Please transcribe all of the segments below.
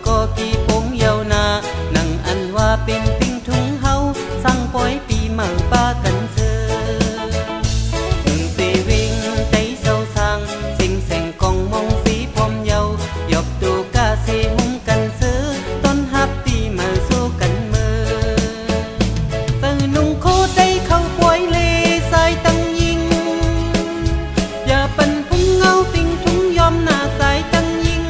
ก็กี่ปงเยานานังอันว่าเป็นปิ้งทุงเฮาสั่งปล่อยปีเมื่อป้ากันเจอถึงสีวิ่งใจเศร้าสางสิ่งแสงกองมองสีพรมเยาหยอบตูกาเสมุมกันเสือต้นฮับปีเมื่อสู้กันเมื่อตื่นนุ่งโคได้เข้าปล่อยเลสายตั้งยิงอย่าปันพุ่งเงาปิ้งทุงยอมหน้าสายตั้งยิง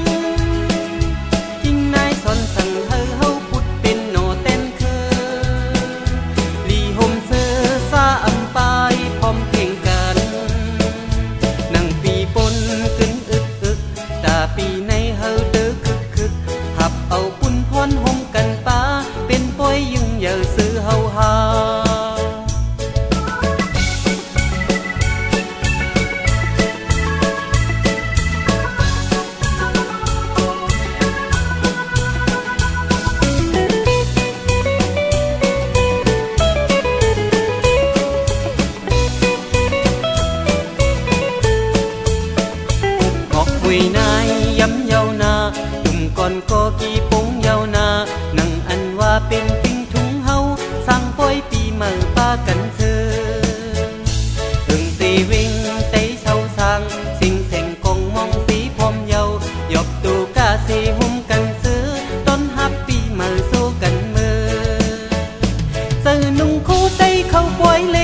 ทิ้งนายสอนสั่งเฮาเฮาพุดเป็นโนเต้นคือลีห่มเสื้อซาอำปายพร้อมเพลงกันนั่งปีปนกึนอึกตาปีในเฮาเด้อคึกหับเอาปุ่นพรห่มกันป้าเป็นปอยยึงเยอะซื้อเฮาหาคุยนายย้ำเยานาตุ่มก่อนก็กี่ปงเยานานังอันว่าเป็นปิ้งทุงเฮาสั่งปล่อยปีเมื่อป้ากันเธอถึงตีวิ่งไต่เศร้าสางสิ่งแสงกองมองสีพรมเยาหยอบตูกาเสหุ่มกันซื้อต้นฮับปีเมื่อสู้กันเมื่อเจอนุ่งคู่ไต่เข้าปล่อยเล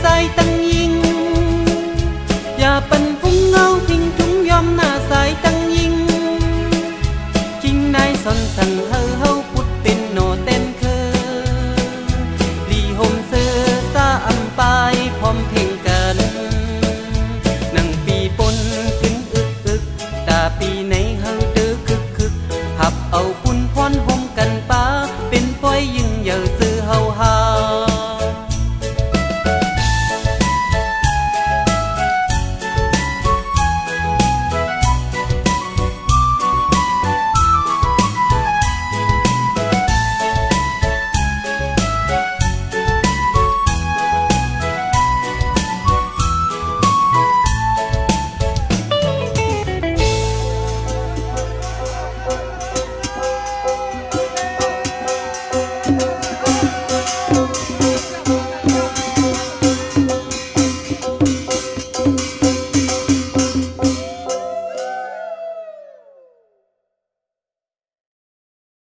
สายตั้งยิงอย่าปันพุ่งเงาทิ้งทุงยอมหน้าสายตั้งยิงคิงนายสนสั่งเฮา